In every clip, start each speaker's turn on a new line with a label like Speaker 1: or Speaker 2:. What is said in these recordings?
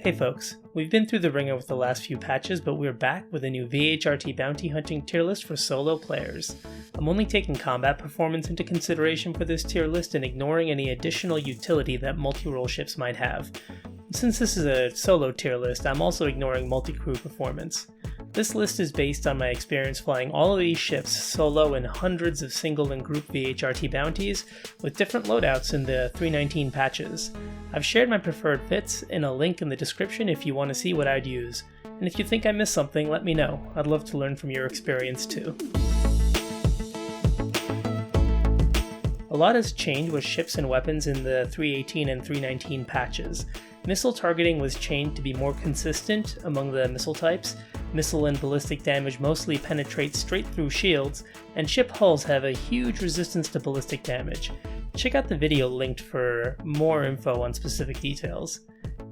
Speaker 1: Hey folks, we've been through the ringer with the last few patches, but we're back with a new VHRT bounty hunting tier list for solo players. I'm only taking combat performance into consideration for this tier list and ignoring any additional utility that multi-role ships might have. Since this is a solo tier list, I'm also ignoring multi-crew performance. This list is based on my experience flying all of these ships solo in hundreds of single and group VHRT bounties with different loadouts in the 319 patches. I've shared my preferred fits in a link in the description if you want to see what I'd use. And if you think I missed something, let me know. I'd love to learn from your experience too. A lot has changed with ships and weapons in the 318 and 319 patches. Missile targeting was changed to be more consistent among the missile types. Missile and ballistic damage mostly penetrate straight through shields, and ship hulls have a huge resistance to ballistic damage. Check out the video linked for more info on specific details.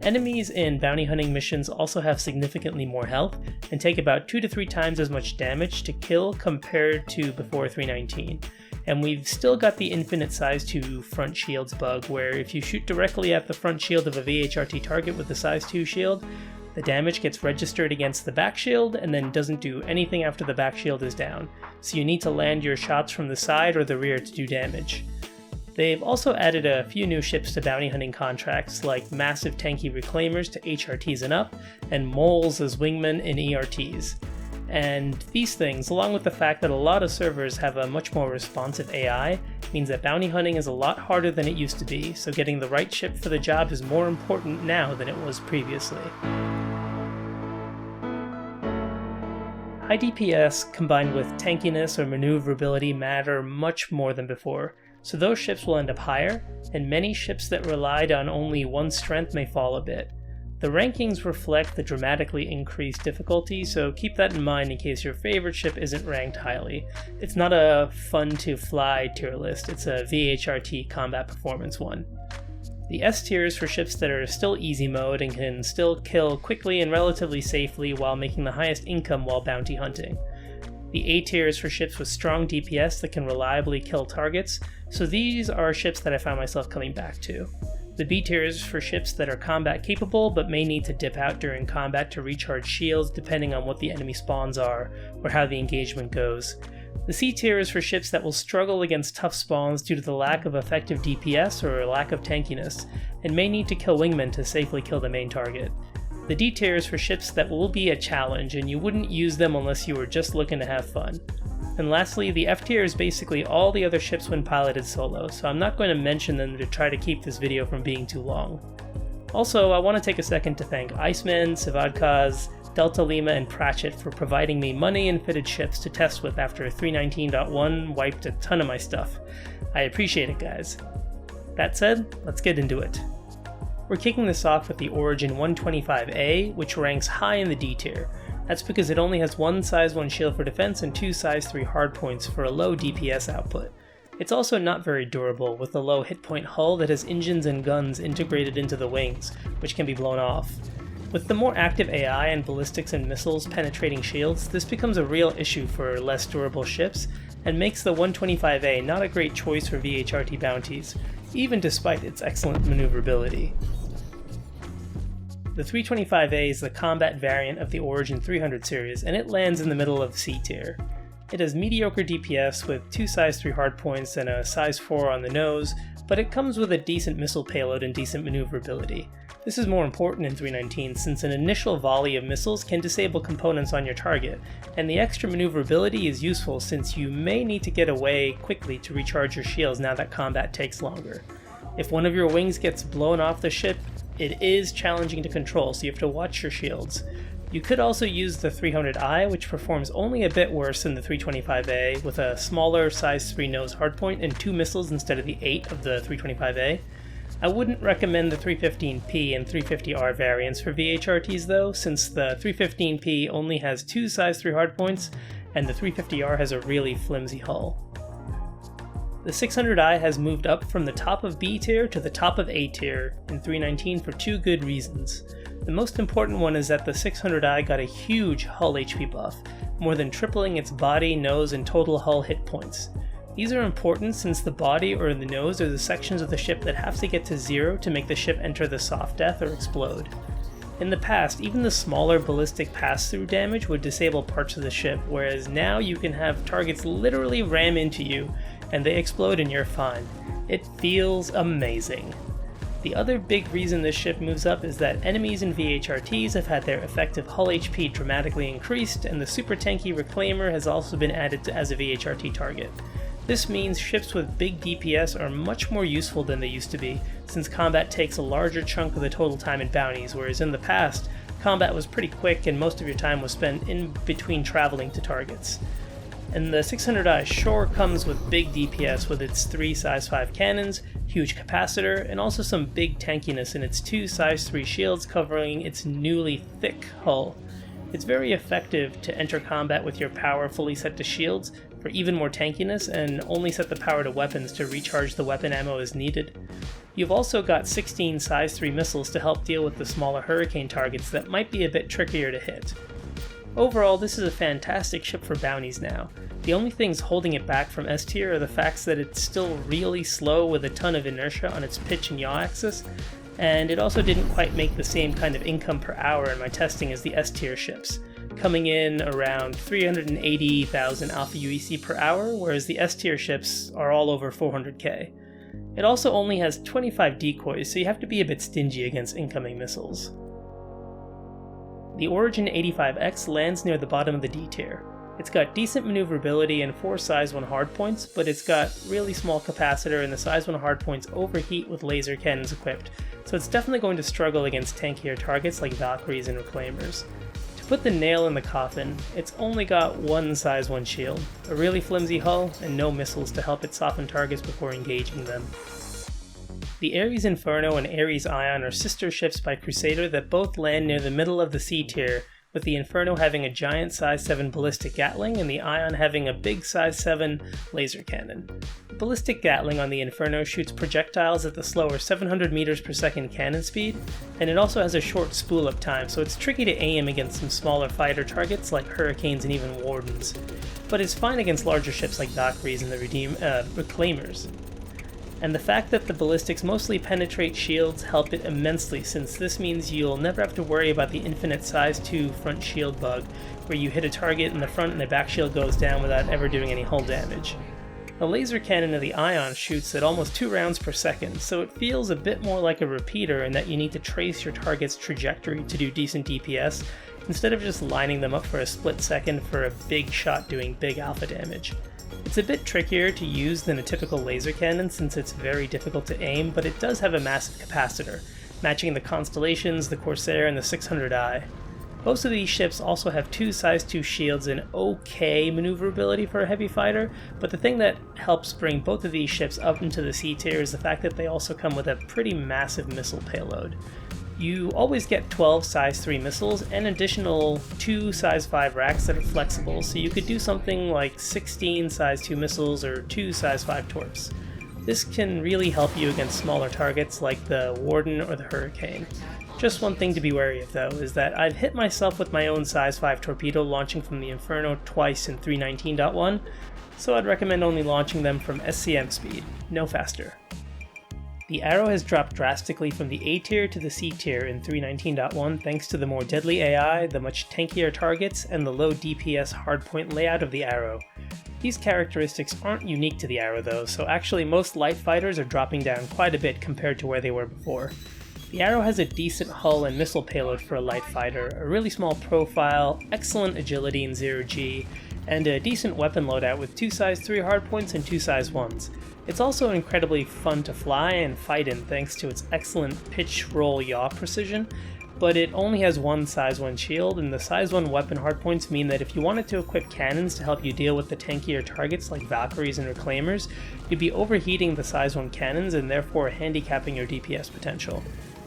Speaker 1: Enemies in bounty hunting missions also have significantly more health and take about 2 to 3 times as much damage to kill compared to before 319. And we've still got the infinite size 2 front shields bug, where if you shoot directly at the front shield of a VHRT target with the size 2 shield, the damage gets registered against the back shield and then doesn't do anything after the back shield is down, so you need to land your shots from the side or the rear to do damage. They've also added a few new ships to bounty hunting contracts, like massive tanky reclaimers to HRTs and up, and moles as wingmen in ERTs. And these things, along with the fact that a lot of servers have a much more responsive AI, means that bounty hunting is a lot harder than it used to be, so getting the right ship for the job is more important now than it was previously. High DPS combined with tankiness or maneuverability matter much more than before, so those ships will end up higher, and many ships that relied on only one strength may fall a bit. The rankings reflect the dramatically increased difficulty, so keep that in mind in case your favorite ship isn't ranked highly. It's not a fun to fly tier list, it's a VHRT combat performance one. The S tier is for ships that are still easy mode and can still kill quickly and relatively safely while making the highest income while bounty hunting. The A tier is for ships with strong DPS that can reliably kill targets, so these are ships that I found myself coming back to. The B tier is for ships that are combat capable but may need to dip out during combat to recharge shields depending on what the enemy spawns are or how the engagement goes. The C tier is for ships that will struggle against tough spawns due to the lack of effective DPS or lack of tankiness, and may need to kill wingmen to safely kill the main target. The D tier is for ships that will be a challenge and you wouldn't use them unless you were just looking to have fun. And lastly, the F tier is basically all the other ships when piloted solo, so I'm not going to mention them to try to keep this video from being too long. Also, I want to take a second to thank Iceman, Savadkaz, Delta Lima, and Pratchett for providing me money and fitted ships to test with after 319.1 wiped a ton of my stuff. I appreciate it, guys. That said, let's get into it. We're kicking this off with the Origin 125A, which ranks high in the D tier. That's because it only has one size 1 shield for defense and 2 size 3 hardpoints for a low DPS output. It's also not very durable, with a low hit point hull that has engines and guns integrated into the wings, which can be blown off. With the more active AI and ballistics and missiles penetrating shields, this becomes a real issue for less durable ships, and makes the 125A not a great choice for VHRT bounties, even despite its excellent maneuverability. The 325A is the combat variant of the Origin 300 series, and it lands in the middle of C tier. It has mediocre DPS with 2 size 3 hardpoints and a size 4 on the nose, but it comes with a decent missile payload and decent maneuverability. This is more important in 319 since an initial volley of missiles can disable components on your target, and the extra maneuverability is useful since you may need to get away quickly to recharge your shields now that combat takes longer. If one of your wings gets blown off the ship, it is challenging to control, so you have to watch your shields. You could also use the 300i, which performs only a bit worse than the 325A, with a smaller size 3 nose hardpoint and 2 missiles instead of the 8 of the 325A. I wouldn't recommend the 315P and 350R variants for VHRTs though, since the 315P only has 2 size 3 hardpoints, and the 350R has a really flimsy hull. The 600i has moved up from the top of B tier to the top of A tier in 319 for 2 good reasons. The most important one is that the 600i got a huge hull HP buff, more than tripling its body, nose, and total hull hit points. These are important since the body or the nose are the sections of the ship that have to get to 0 to make the ship enter the soft death or explode. In the past, even the smaller ballistic pass-through damage would disable parts of the ship, whereas now you can have targets literally ram into you, and they explode and you're fine. It feels amazing. The other big reason this ship moves up is that enemies in VHRTs have had their effective hull HP dramatically increased, and the super tanky Reclaimer has also been added as a VHRT target. This means ships with big DPS are much more useful than they used to be, since combat takes a larger chunk of the total time in bounties, whereas in the past, combat was pretty quick and most of your time was spent in between traveling to targets. And the 600i sure comes with big DPS with its 3 size 5 cannons, huge capacitor, and also some big tankiness in its 2 size 3 shields covering its newly thick hull. It's very effective to enter combat with your power fully set to shields for even more tankiness, and only set the power to weapons to recharge the weapon ammo as needed. You've also got 16 size 3 missiles to help deal with the smaller hurricane targets that might be a bit trickier to hit. Overall, this is a fantastic ship for bounties now. The only things holding it back from S tier are the facts that it's still really slow with a ton of inertia on its pitch and yaw axis, and it also didn't quite make the same kind of income per hour in my testing as the S tier ships, coming in around 380,000 Alpha UEC per hour, whereas the S tier ships are all over 400k. It also only has 25 decoys, so you have to be a bit stingy against incoming missiles. The Origin 85X lands near the bottom of the D tier. It's got decent maneuverability and 4 size 1 hardpoints, but it's got really small capacitor and the size 1 hardpoints overheat with laser cannons equipped, so it's definitely going to struggle against tankier targets like Valkyries and Reclaimers. To put the nail in the coffin, it's only got 1 size 1 shield, a really flimsy hull, and no missiles to help it soften targets before engaging them. The Ares Inferno and Ares Ion are sister ships by Crusader that both land near the middle of the C tier, with the Inferno having a giant size 7 ballistic Gatling and the Ion having a big size 7 laser cannon. The ballistic Gatling on the Inferno shoots projectiles at the slower 700 meters per second cannon speed, and it also has a short spool up time, so it's tricky to aim against some smaller fighter targets like Hurricanes and even Wardens, but it's fine against larger ships like Valkyries and the Reclaimers. And the fact that the ballistics mostly penetrate shields help it immensely, since this means you'll never have to worry about the infinite size 2 front shield bug, where you hit a target in the front and the back shield goes down without ever doing any hull damage. The laser cannon of the Ion shoots at almost 2 rounds per second, so it feels a bit more like a repeater in that you need to trace your target's trajectory to do decent DPS, instead of just lining them up for a split second for a big shot doing big alpha damage. It's a bit trickier to use than a typical laser cannon since it's very difficult to aim, but it does have a massive capacitor, matching the Constellations, the Corsair, and the 600i. Most of these ships also have 2 size 2 shields and okay maneuverability for a heavy fighter, but the thing that helps bring both of these ships up into the C tier is the fact that they also come with a pretty massive missile payload. You always get 12 size 3 missiles and additional 2 size 5 racks that are flexible, so you could do something like 16 size 2 missiles or 2 size 5 torps. This can really help you against smaller targets like the Warden or the Hurricane. Just one thing to be wary of though is that I've hit myself with my own size 5 torpedo launching from the Inferno twice in 319.1, so I'd recommend only launching them from SCM speed, no faster. The Arrow has dropped drastically from the A tier to the C tier in 319.1 thanks to the more deadly AI, the much tankier targets, and the low DPS hardpoint layout of the Arrow. These characteristics aren't unique to the Arrow though, so actually most light fighters are dropping down quite a bit compared to where they were before. The Arrow has a decent hull and missile payload for a light fighter, a really small profile, excellent agility in 0G, and a decent weapon loadout with 2 size 3 hardpoints and 2 size 1s. It's also incredibly fun to fly and fight in thanks to its excellent pitch, roll, yaw precision, but it only has 1 size 1 shield, and the size 1 weapon hardpoints mean that if you wanted to equip cannons to help you deal with the tankier targets like Valkyries and Reclaimers, you'd be overheating the size 1 cannons and therefore handicapping your DPS potential.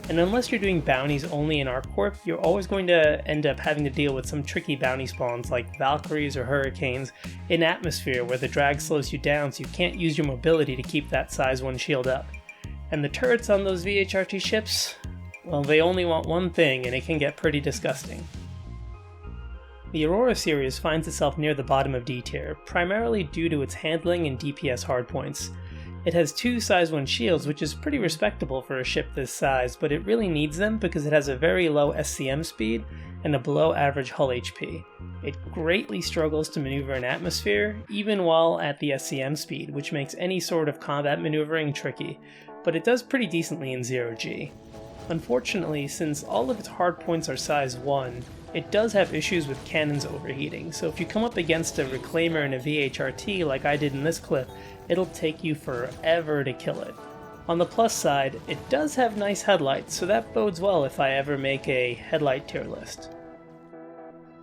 Speaker 1: And unless you're doing bounties only in ArcCorp, you're always going to end up having to deal with some tricky bounty spawns like Valkyries or Hurricanes in atmosphere where the drag slows you down so you can't use your mobility to keep that size 1 shield up. And the turrets on those VHRT ships, well, they only want one thing and it can get pretty disgusting. The Aurora series finds itself near the bottom of D tier, primarily due to its handling and DPS hardpoints. It has 2 size 1 shields, which is pretty respectable for a ship this size, but it really needs them because it has a very low SCM speed and a below average hull HP. It greatly struggles to maneuver in atmosphere, even while at the SCM speed, which makes any sort of combat maneuvering tricky, but it does pretty decently in 0G. Unfortunately, since all of its hardpoints are size 1, it does have issues with cannons overheating, so if you come up against a Reclaimer and a VHRT like I did in this clip, it'll take you forever to kill it. On the plus side, it does have nice headlights, so that bodes well if I ever make a headlight tier list.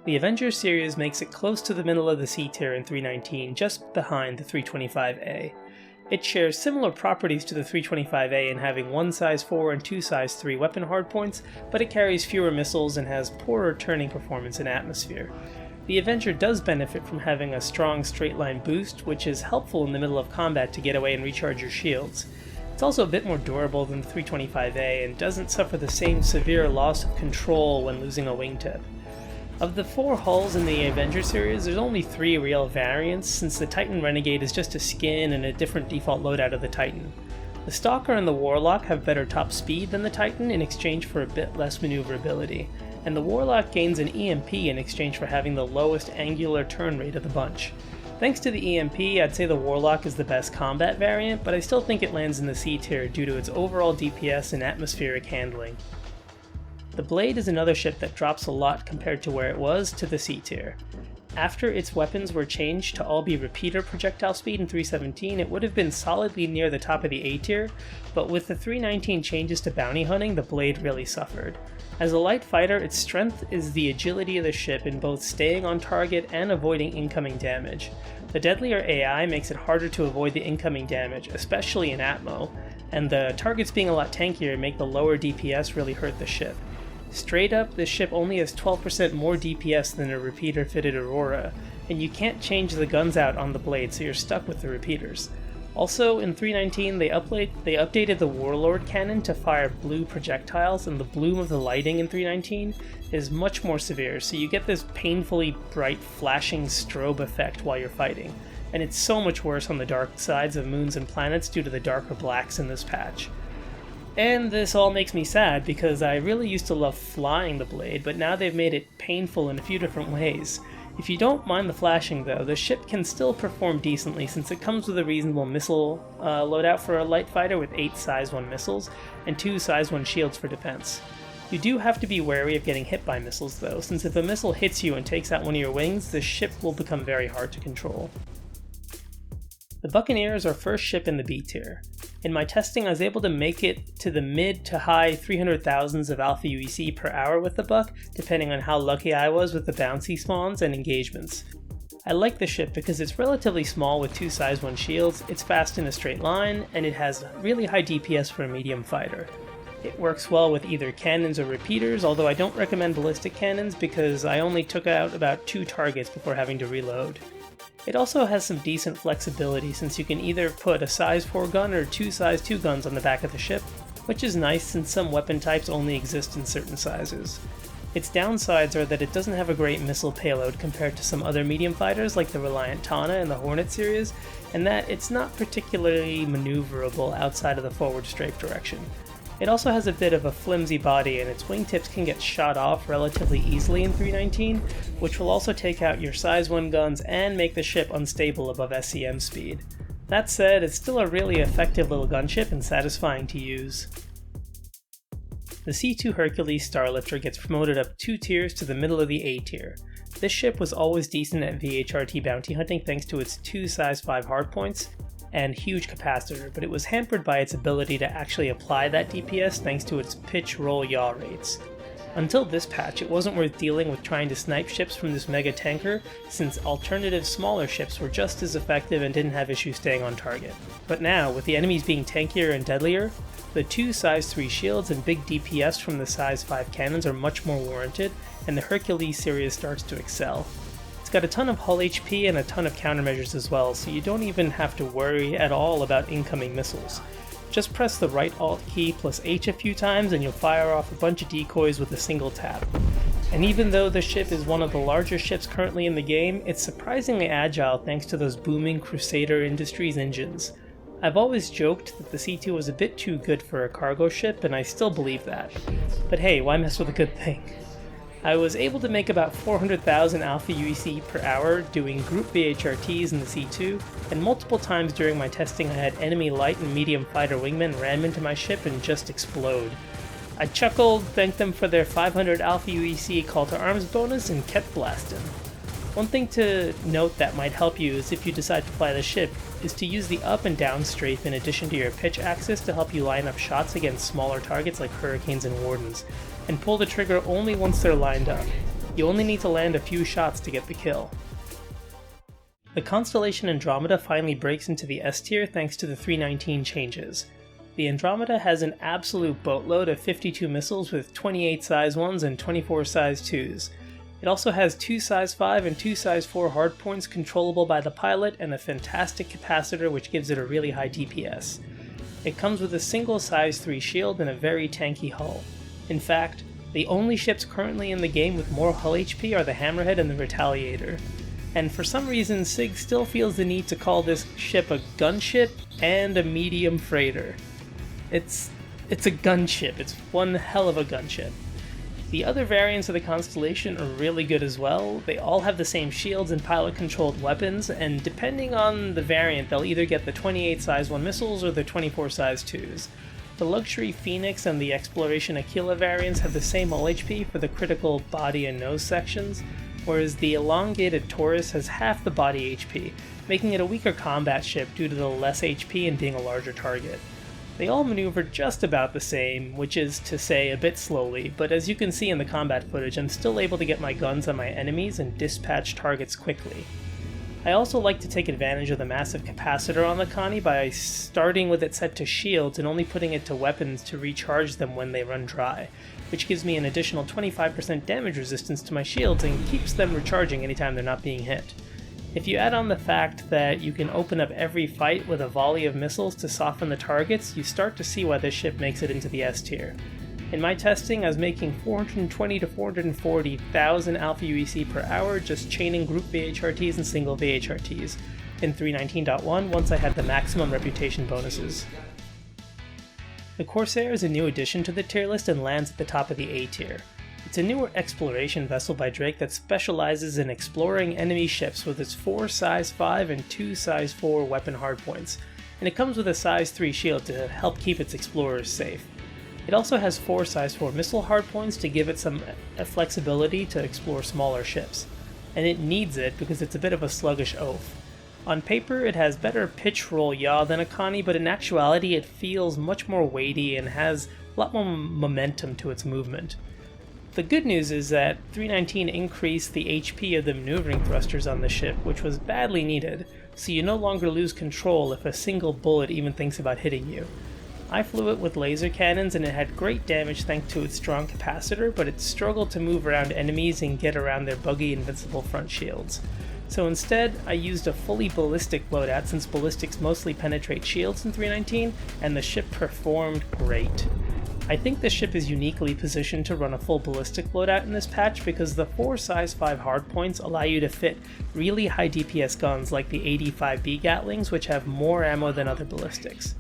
Speaker 1: The Avenger series makes it close to the middle of the C tier in 319, just behind the 325A. It shares similar properties to the 325A in having 1 size 4 and 2 size 3 weapon hardpoints, but it carries fewer missiles and has poorer turning performance in atmosphere. The Avenger does benefit from having a strong straight line boost, which is helpful in the middle of combat to get away and recharge your shields. It's also a bit more durable than the 325A and doesn't suffer the same severe loss of control when losing a wingtip. Of the 4 hulls in the Avenger series, there's only 3 real variants, since the Titan Renegade is just a skin and a different default loadout of the Titan. The Stalker and the Warlock have better top speed than the Titan in exchange for a bit less maneuverability, and the Warlock gains an EMP in exchange for having the lowest angular turn rate of the bunch. Thanks to the EMP, I'd say the Warlock is the best combat variant, but I still think it lands in the C tier due to its overall DPS and atmospheric handling. The Blade is another ship that drops a lot compared to where it was to the C tier. After its weapons were changed to all be repeater projectile speed in 317, it would have been solidly near the top of the A tier, but with the 319 changes to bounty hunting, the Blade really suffered. As a light fighter, its strength is the agility of the ship in both staying on target and avoiding incoming damage. The deadlier AI makes it harder to avoid the incoming damage, especially in Atmo, and the targets being a lot tankier make the lower DPS really hurt the ship. Straight up, this ship only has 12% more DPS than a repeater-fitted Aurora, and you can't change the guns out on the Blade, so you're stuck with the repeaters. Also, in 319, they updated the Warlord cannon to fire blue projectiles, and the bloom of the lighting in 319 is much more severe, so you get this painfully bright flashing strobe effect while you're fighting, and it's so much worse on the dark sides of moons and planets due to the darker blacks in this patch. And this all makes me sad because I really used to love flying the Blade, but now they've made it painful in a few different ways. If you don't mind the flashing though, the ship can still perform decently since it comes with a reasonable missile loadout for a light fighter with 8 size 1 missiles and 2 size 1 shields for defense. You do have to be wary of getting hit by missiles though, since if a missile hits you and takes out one of your wings, the ship will become very hard to control. The Buccaneer is our first ship in the B tier. In my testing, I was able to make it to the mid to high 300,000s of Alpha UEC per hour with the Buck, depending on how lucky I was with the bouncy spawns and engagements. I like the ship because it's relatively small with 2 size 1 shields, it's fast in a straight line, and it has really high DPS for a medium fighter. It works well with either cannons or repeaters, although I don't recommend ballistic cannons because I only took out about 2 targets before having to reload. It also has some decent flexibility since you can either put a size 4 gun or 2 size 2 guns on the back of the ship, which is nice since some weapon types only exist in certain sizes. Its downsides are that it doesn't have a great missile payload compared to some other medium fighters like the Reliant Tana and the Hornet series, and that it's not particularly maneuverable outside of the forward strafe direction. It also has a bit of a flimsy body and its wingtips can get shot off relatively easily in 319, which will also take out your size 1 guns and make the ship unstable above SCM speed. That said, it's still a really effective little gunship and satisfying to use. The C2 Hercules Starlifter gets promoted up 2 tiers to the middle of the A tier. This ship was always decent at VHRT bounty hunting thanks to its 2 size 5 hardpoints and huge capacitor, but it was hampered by its ability to actually apply that DPS thanks to its pitch roll yaw rates. Until this patch, it wasn't worth dealing with trying to snipe ships from this mega tanker, since alternative smaller ships were just as effective and didn't have issues staying on target. But now, with the enemies being tankier and deadlier, the 2 size 3 shields and big DPS from the size 5 cannons are much more warranted, and the Hercules series starts to excel. It's got a ton of hull HP and a ton of countermeasures as well, so you don't even have to worry at all about incoming missiles. Just press the right Alt key plus H a few times and you'll fire off a bunch of decoys with a single tap. And even though the ship is one of the larger ships currently in the game, it's surprisingly agile thanks to those booming Crusader Industries engines. I've always joked that the C2 was a bit too good for a cargo ship, and I still believe that. But hey, why mess with a good thing? I was able to make about 400,000 Alpha UEC per hour doing group VHRTs in the C2, and multiple times during my testing I had enemy light and medium fighter wingmen ram into my ship and just explode. I chuckled, thanked them for their 500 Alpha UEC call to arms bonus, and kept blasting. One thing to note that might help you is if you decide to fly the ship, is to use the up and down strafe in addition to your pitch axis to help you line up shots against smaller targets like Hurricanes and Wardens, and pull the trigger only once they're lined up. You only need to land a few shots to get the kill. The Constellation Andromeda finally breaks into the S tier thanks to the 319 changes. The Andromeda has an absolute boatload of 52 missiles with 28 size 1s and 24 size 2s. It also has 2 size 5 and 2 size 4 hardpoints controllable by the pilot and a fantastic capacitor which gives it a really high DPS. It comes with a single size 3 shield and a very tanky hull. In fact, the only ships currently in the game with more hull HP are the Hammerhead and the Retaliator. And for some reason SIG still feels the need to call this ship a gunship and a medium freighter. It's a gunship, it's one hell of a gunship. The other variants of the Constellation are really good as well. They all have the same shields and pilot-controlled weapons, and depending on the variant, they'll either get the 28 size 1 missiles or the 24 size 2s. The Luxury Phoenix and the Exploration Aquila variants have the same hull HP for the critical body and nose sections, whereas the Elongated Taurus has half the body HP, making it a weaker combat ship due to the less HP and being a larger target. They all maneuver just about the same, which is to say a bit slowly, but as you can see in the combat footage, I'm still able to get my guns on my enemies and dispatch targets quickly. I also like to take advantage of the massive capacitor on the Connie by starting with it set to shields and only putting it to weapons to recharge them when they run dry, which gives me an additional 25% damage resistance to my shields and keeps them recharging anytime they're not being hit. If you add on the fact that you can open up every fight with a volley of missiles to soften the targets, you start to see why this ship makes it into the S tier. In my testing, I was making 420 to 440,000 Alpha UEC per hour just chaining group VHRTs and single VHRTs in 319.1 once I had the maximum reputation bonuses. The Corsair is a new addition to the tier list and lands at the top of the A tier. It's a newer exploration vessel by Drake that specializes in exploring enemy ships with its 4 size 5 and 2 size 4 weapon hardpoints, and it comes with a size 3 shield to help keep its explorers safe. It also has 4 size 4 missile hardpoints to give it some flexibility to explore smaller ships, and it needs it because it's a bit of a sluggish oaf. On paper it has better pitch roll yaw than a Connie, but in actuality it feels much more weighty and has a lot more momentum to its movement. The good news is that 319 increased the HP of the maneuvering thrusters on the ship, which was badly needed, so you no longer lose control if a single bullet even thinks about hitting you. I flew it with laser cannons and it had great damage thanks to its strong capacitor, but it struggled to move around enemies and get around their buggy invincible front shields. So instead, I used a fully ballistic loadout since ballistics mostly penetrate shields in 319, and the ship performed great. I think this ship is uniquely positioned to run a full ballistic loadout in this patch because the 4 size 5 hardpoints allow you to fit really high DPS guns like the 85B Gatlings, which have more ammo than other ballistics.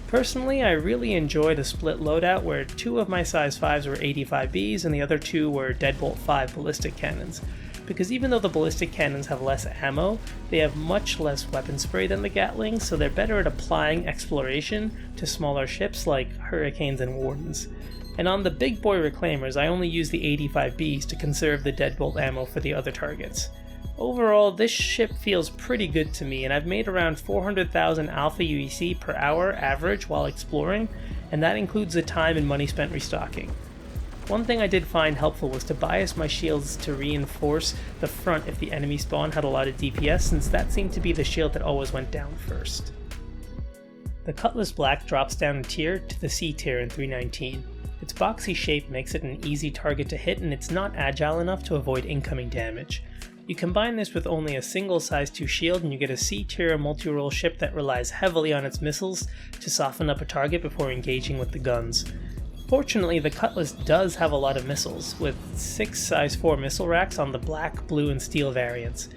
Speaker 1: Personally, I really enjoyed a split loadout where 2 of my size 5s were 85Bs and the other 2 were Deadbolt 5 ballistic cannons, because even though the ballistic cannons have less ammo, they have much less weapon spray than the Gatlings, so they're better at applying exploration to smaller ships like Hurricanes and Wardens. And on the big boy reclaimers, I only use the 85Bs to conserve the Deadbolt ammo for the other targets. Overall, this ship feels pretty good to me, and I've made around 400,000 Alpha UEC per hour average while exploring, and that includes the time and money spent restocking. One thing I did find helpful was to bias my shields to reinforce the front if the enemy spawn had a lot of DPS, since that seemed to be the shield that always went down first. The Cutlass Black drops down a tier to the C tier in 319. Its boxy shape makes it an easy target to hit, and it's not agile enough to avoid incoming damage. You combine this with only a single size 2 shield and you get a C tier multi-role ship that relies heavily on its missiles to soften up a target before engaging with the guns. Fortunately, the Cutlass does have a lot of missiles, with 6 size 4 missile racks on the black, blue, and steel variants.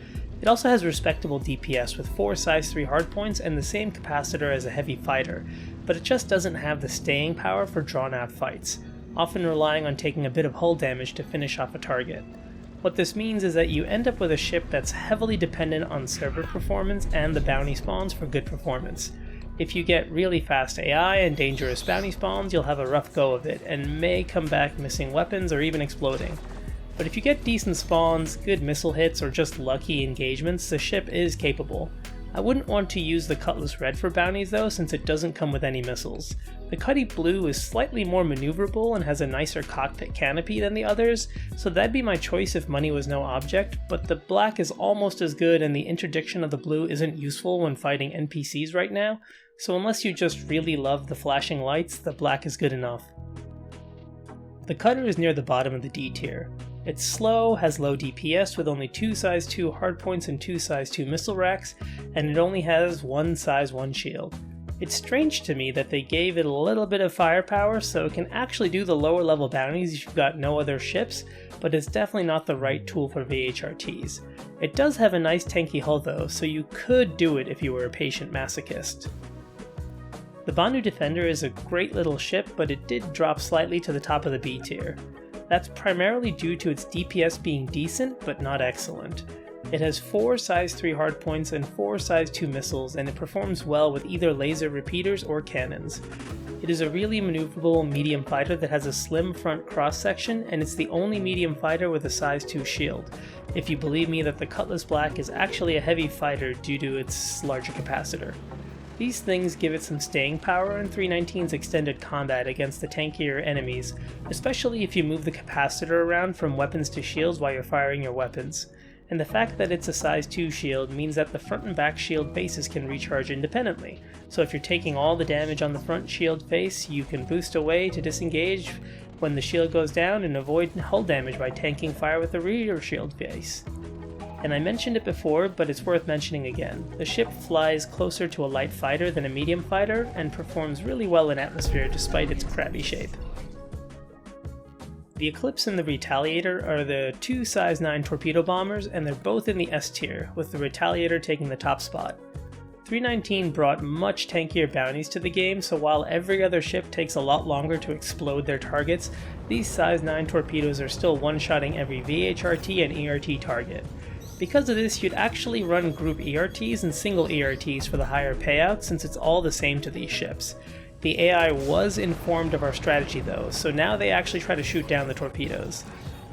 Speaker 1: It also has respectable DPS with 4 size 3 hardpoints and the same capacitor as a heavy fighter, but it just doesn't have the staying power for drawn out fights, often relying on taking a bit of hull damage to finish off a target. What this means is that you end up with a ship that's heavily dependent on server performance and the bounty spawns for good performance. If you get really fast AI and dangerous bounty spawns, you'll have a rough go of it, and may come back missing weapons or even exploding. But if you get decent spawns, good missile hits, or just lucky engagements, the ship is capable. I wouldn't want to use the Cutlass Red for bounties though, since it doesn't come with any missiles. The Cutty Blue is slightly more maneuverable and has a nicer cockpit canopy than the others, so that'd be my choice if money was no object, but the black is almost as good and the interdiction of the blue isn't useful when fighting NPCs right now, so unless you just really love the flashing lights, the black is good enough. The Cutter is near the bottom of the D tier. It's slow, has low DPS with only 2 size 2 hardpoints and 2 size 2 missile racks, and it only has 1 size 1 shield. It's strange to me that they gave it a little bit of firepower so it can actually do the lower level bounties if you've got no other ships, but it's definitely not the right tool for VHRTs. It does have a nice tanky hull though, so you could do it if you were a patient masochist. The Banu Defender is a great little ship, but it did drop slightly to the top of the B tier. That's primarily due to its DPS being decent, but not excellent. It has 4 size 3 hardpoints and 4 size 2 missiles, and it performs well with either laser repeaters or cannons. It is a really maneuverable medium fighter that has a slim front cross-section, and it's the only medium fighter with a size 2 shield, if you believe me that the Cutlass Black is actually a heavy fighter due to its larger capacitor. These things give it some staying power in 319's extended combat against the tankier enemies, especially if you move the capacitor around from weapons to shields while you're firing your weapons. And the fact that it's a size 2 shield means that the front and back shield bases can recharge independently, so if you're taking all the damage on the front shield face, you can boost away to disengage when the shield goes down and avoid hull damage by tanking fire with the rear shield face. And I mentioned it before, but it's worth mentioning again. The ship flies closer to a light fighter than a medium fighter, and performs really well in atmosphere despite its crabby shape. The Eclipse and the Retaliator are the 2 size 9 torpedo bombers, and they're both in the S tier, with the Retaliator taking the top spot. 319 brought much tankier bounties to the game, so while every other ship takes a lot longer to explode their targets, these size 9 torpedoes are still one-shotting every VHRT and ERT target. Because of this, you'd actually run group ERTs and single ERTs for the higher payout, since it's all the same to these ships. The AI was informed of our strategy though, so now they actually try to shoot down the torpedoes.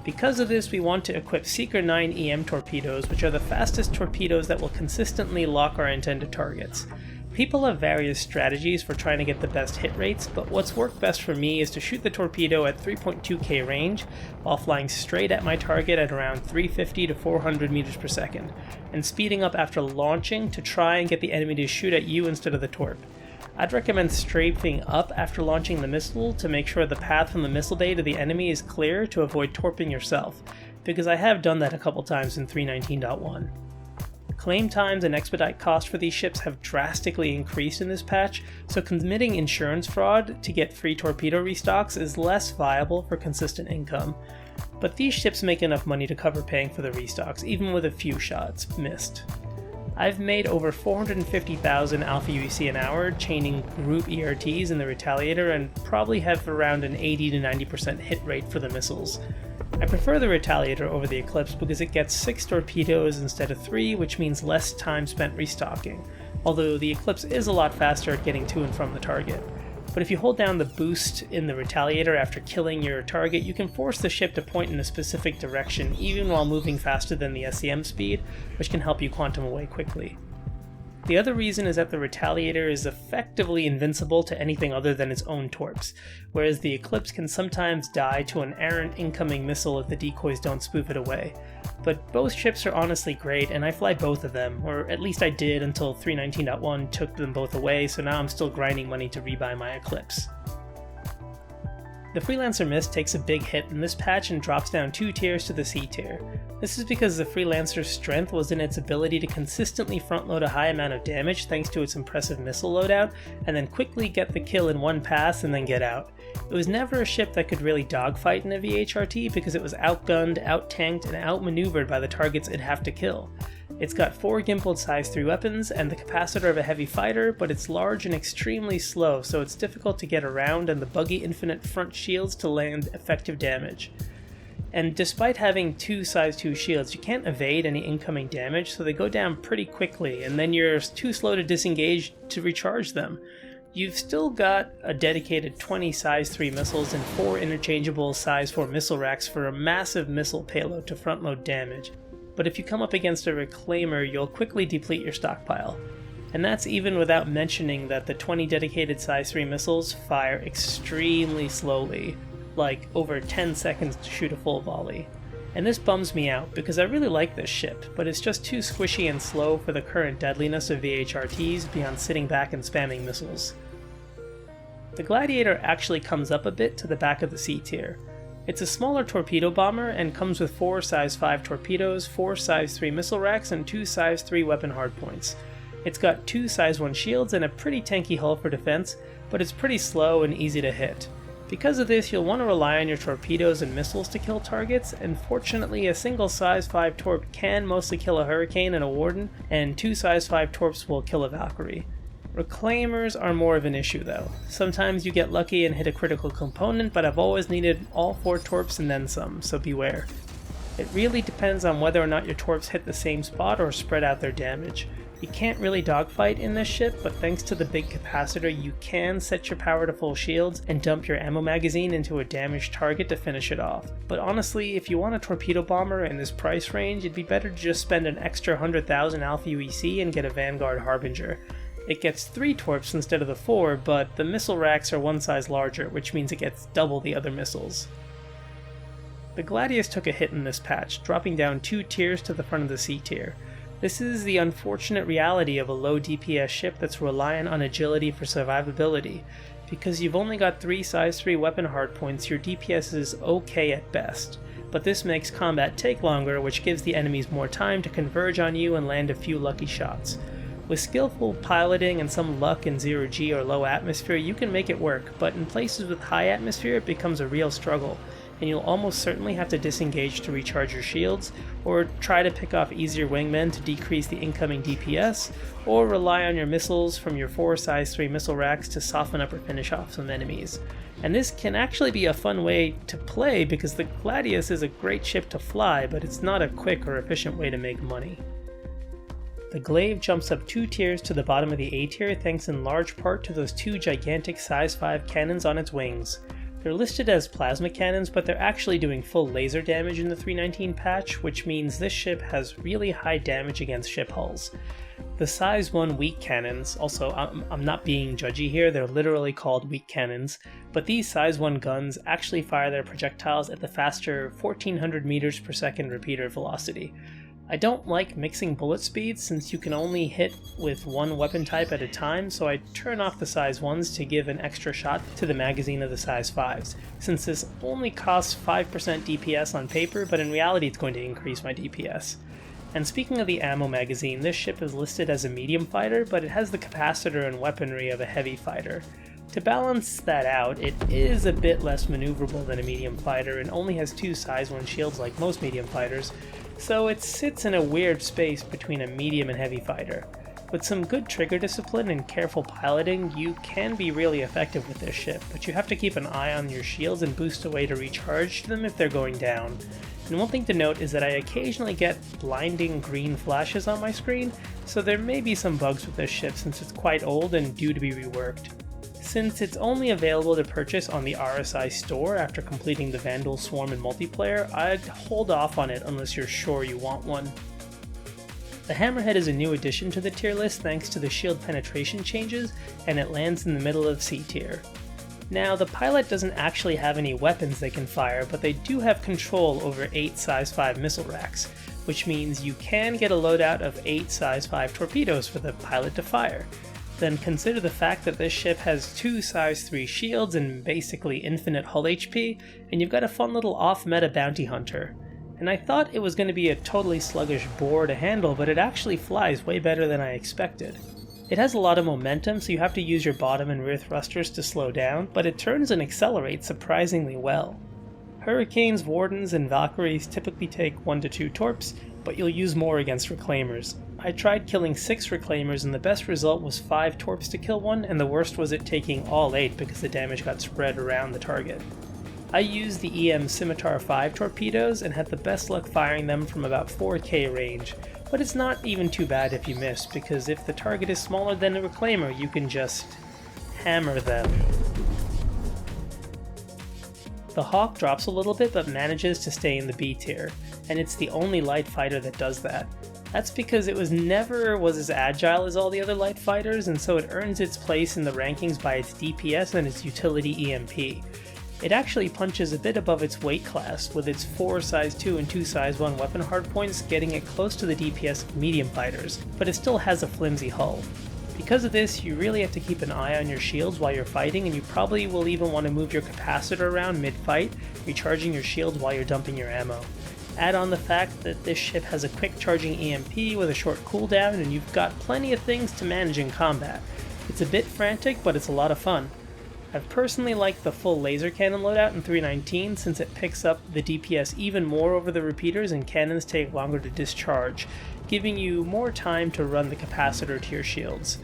Speaker 1: Because of this, we want to equip Seeker 9 EM torpedoes, which are the fastest torpedoes that will consistently lock our intended targets. People have various strategies for trying to get the best hit rates, but what's worked best for me is to shoot the torpedo at 3.2k range while flying straight at my target at around 350 to 400 meters per second, and speeding up after launching to try and get the enemy to shoot at you instead of the torp. I'd recommend strafing up after launching the missile to make sure the path from the missile bay to the enemy is clear to avoid torping yourself, because I have done that a couple times in 319.1. Claim times and expedite costs for these ships have drastically increased in this patch, so committing insurance fraud to get free torpedo restocks is less viable for consistent income. But these ships make enough money to cover paying for the restocks, even with a few shots missed. I've made over 450,000 Alpha UEC an hour chaining group ERTs in the Retaliator, and probably have around an 80 to 90% hit rate for the missiles. I prefer the Retaliator over the Eclipse because it gets 6 torpedoes instead of 3, which means less time spent restocking, although the Eclipse is a lot faster at getting to and from the target. But if you hold down the boost in the Retaliator after killing your target, you can force the ship to point in a specific direction even while moving faster than the SCM speed, which can help you quantum away quickly. The other reason is that the Retaliator is effectively invincible to anything other than its own torps, whereas the Eclipse can sometimes die to an errant incoming missile if the decoys don't spoof it away. But both ships are honestly great, and I fly both of them, or at least I did until 319.1 took them both away, so now I'm still grinding money to rebuy my Eclipse. The Freelancer MIS takes a big hit in this patch and drops down 2 tiers to the C tier. This is because the Freelancer's strength was in its ability to consistently front-load a high amount of damage thanks to its impressive missile loadout, and then quickly get the kill in one pass and then get out. It was never a ship that could really dogfight in a VHRT because it was outgunned, out-tanked, and outmaneuvered by the targets it'd have to kill. It's got 4 gimbaled size 3 weapons and the capacitor of a heavy fighter, but it's large and extremely slow, so it's difficult to get around, and the buggy infinite front shields to land effective damage. And despite having 2 size 2 shields, you can't evade any incoming damage, so they go down pretty quickly, and then you're too slow to disengage to recharge them. You've still got a dedicated 20 size 3 missiles and 4 interchangeable size 4 missile racks for a massive missile payload to front load damage, but if you come up against a reclaimer, you'll quickly deplete your stockpile. And that's even without mentioning that the 20 dedicated size 3 missiles fire extremely slowly, like over 10 seconds to shoot a full volley. And this bums me out because I really like this ship, but it's just too squishy and slow for the current deadliness of VHRTs beyond sitting back and spamming missiles. The Gladiator actually comes up a bit to the back of the C tier. It's a smaller torpedo bomber and comes with 4 size 5 torpedoes, 4 size 3 missile racks, and 2 size 3 weapon hardpoints. It's got 2 size 1 shields and a pretty tanky hull for defense, but it's pretty slow and easy to hit. Because of this, you'll want to rely on your torpedoes and missiles to kill targets, and fortunately a single size 5 torp can mostly kill a Hurricane and a Warden, and 2 size 5 torps will kill a Valkyrie. Reclaimers are more of an issue though. Sometimes you get lucky and hit a critical component, but I've always needed all 4 torps and then some, so beware. It really depends on whether or not your torps hit the same spot or spread out their damage. You can't really dogfight in this ship, but thanks to the big capacitor you can set your power to full shields and dump your ammo magazine into a damaged target to finish it off. But honestly, if you want a torpedo bomber in this price range, it'd be better to just spend an extra 100,000 Alpha UEC and get a Vanguard Harbinger. It gets 3 torps instead of the 4, but the missile racks are 1 size larger, which means it gets double the other missiles. The Gladius took a hit in this patch, dropping down 2 tiers to the front of the C tier. This is the unfortunate reality of a low DPS ship that's reliant on agility for survivability. Because you've only got 3 size 3 weapon hardpoints, your DPS is okay at best. But this makes combat take longer, which gives the enemies more time to converge on you and land a few lucky shots. With skillful piloting and some luck in 0G or low atmosphere, you can make it work, but in places with high atmosphere it becomes a real struggle, and you'll almost certainly have to disengage to recharge your shields, or try to pick off easier wingmen to decrease the incoming DPS, or rely on your missiles from your 4 size 3 missile racks to soften up or finish off some enemies. And this can actually be a fun way to play because the Gladius is a great ship to fly, but it's not a quick or efficient way to make money. The Glaive jumps up 2 tiers to the bottom of the A tier thanks in large part to those 2 gigantic size 5 cannons on its wings. They're listed as plasma cannons, but they're actually doing full laser damage in the 319 patch, which means this ship has really high damage against ship hulls. The size 1 weak cannons, also I'm not being judgy here, they're literally called weak cannons, but these size 1 guns actually fire their projectiles at the faster 1400 meters per second repeater velocity. I don't like mixing bullet speeds since you can only hit with 1 weapon type at a time, so I turn off the size 1s to give an extra shot to the magazine of the size 5s, since this only costs 5% DPS on paper, but in reality it's going to increase my DPS. And speaking of the ammo magazine, this ship is listed as a medium fighter, but it has the capacitor and weaponry of a heavy fighter. To balance that out, it is a bit less maneuverable than a medium fighter and only has 2 size 1 shields like most medium fighters, so it sits in a weird space between a medium and heavy fighter. With some good trigger discipline and careful piloting, you can be really effective with this ship, but you have to keep an eye on your shields and boost away to recharge them if they're going down. And one thing to note is that I occasionally get blinding green flashes on my screen, so there may be some bugs with this ship since it's quite old and due to be reworked. Since it's only available to purchase on the RSI store after completing the Vandal Swarm in multiplayer, I'd hold off on it unless you're sure you want one. The Hammerhead is a new addition to the tier list thanks to the shield penetration changes, and it lands in the middle of C tier. Now, the pilot doesn't actually have any weapons they can fire, but they do have control over 8 size 5 missile racks, which means you can get a loadout of 8 size 5 torpedoes for the pilot to fire. Then consider the fact that this ship has 2 size 3 shields and basically infinite hull HP, and you've got a fun little off-meta bounty hunter. And I thought it was going to be a totally sluggish bore to handle, but it actually flies way better than I expected. It has a lot of momentum, so you have to use your bottom and rear thrusters to slow down, but it turns and accelerates surprisingly well. Hurricanes, Wardens, and Valkyries typically take 1 to 2 torps, but you'll use more against reclaimers. I tried killing 6 reclaimers and the best result was 5 torps to kill one, and the worst was it taking all 8 because the damage got spread around the target. I used the EM Scimitar 5 torpedoes and had the best luck firing them from about 4k range, but it's not even too bad if you miss, because if the target is smaller than a reclaimer, you can just hammer them. The Hawk drops a little bit but manages to stay in the B tier, and it's the only light fighter that does that. That's because it never was as agile as all the other light fighters, and so it earns its place in the rankings by its DPS and its utility EMP. It actually punches a bit above its weight class, with its 4 size 2 and 2 size 1 weapon hardpoints getting it close to the DPS of medium fighters, but it still has a flimsy hull. Because of this, you really have to keep an eye on your shields while you're fighting, and you probably will even want to move your capacitor around mid-fight, recharging your shields while you're dumping your ammo. Add on the fact that this ship has a quick charging EMP with a short cooldown, and you've got plenty of things to manage in combat. It's a bit frantic, but it's a lot of fun. I've personally liked the full laser cannon loadout in 319 since it picks up the DPS even more over the repeaters and cannons take longer to discharge, giving you more time to run the capacitor to your shields.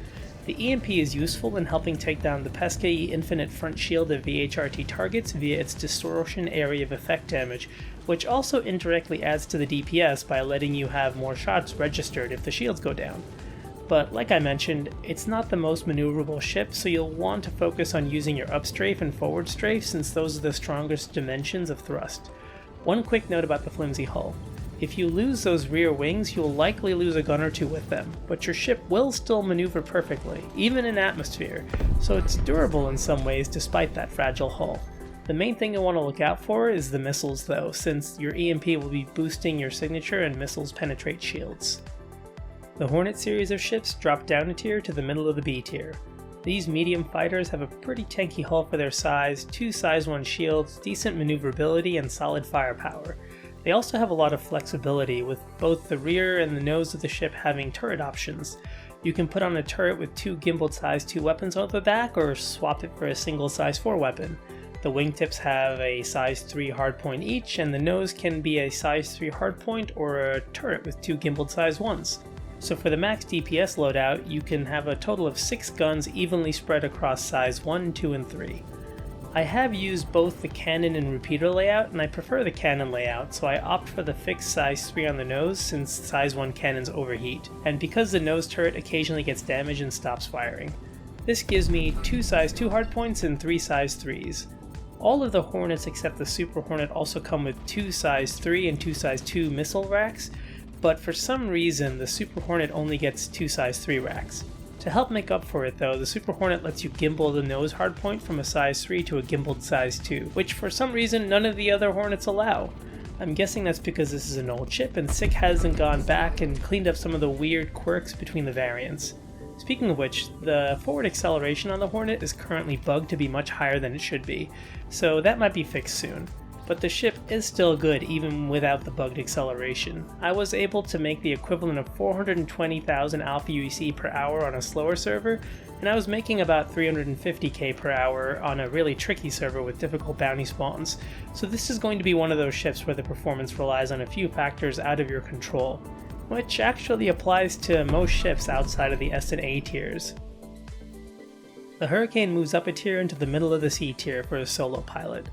Speaker 1: The EMP is useful in helping take down the pesky infinite front shield of VHRT targets via its distortion area of effect damage, which also indirectly adds to the DPS by letting you have more shots registered if the shields go down. But like I mentioned, it's not the most maneuverable ship, so you'll want to focus on using your upstrafe and forward strafe since those are the strongest dimensions of thrust. One quick note about the flimsy hull. If you lose those rear wings, you'll likely lose a gun or two with them, but your ship will still maneuver perfectly, even in atmosphere, so it's durable in some ways despite that fragile hull. The main thing you want to look out for is the missiles though, since your EMP will be boosting your signature and missiles penetrate shields. The Hornet series of ships drop down a tier to the middle of the B tier. These medium fighters have a pretty tanky hull for their size, 2 size 1 shields, decent maneuverability, and solid firepower. They also have a lot of flexibility, with both the rear and the nose of the ship having turret options. You can put on a turret with 2 gimbaled size 2 weapons on the back, or swap it for a single size 4 weapon. The wingtips have a size 3 hardpoint each, and the nose can be a size 3 hardpoint or a turret with 2 gimbaled size 1s. So for the max DPS loadout, you can have a total of 6 guns evenly spread across size 1, 2, and 3. I have used both the cannon and repeater layout, and I prefer the cannon layout, so I opt for the fixed size 3 on the nose since size 1 cannons overheat, and because the nose turret occasionally gets damaged and stops firing. This gives me 2 size 2 hardpoints and 3 size 3s. All of the Hornets except the Super Hornet also come with 2 size 3 and 2 size 2 missile racks, but for some reason the Super Hornet only gets 2 size 3 racks. To help make up for it though, the Super Hornet lets you gimbal the nose hardpoint from a size 3 to a gimbaled size 2, which for some reason none of the other Hornets allow. I'm guessing that's because this is an old chip and SICK hasn't gone back and cleaned up some of the weird quirks between the variants. Speaking of which, the forward acceleration on the Hornet is currently bugged to be much higher than it should be, so that might be fixed soon. But the ship is still good even without the bugged acceleration. I was able to make the equivalent of 420,000 alpha UEC per hour on a slower server, and I was making about 350k per hour on a really tricky server with difficult bounty spawns, so this is going to be one of those ships where the performance relies on a few factors out of your control, which actually applies to most ships outside of the S and A tiers. The Hurricane moves up a tier into the middle of the C tier for a solo pilot.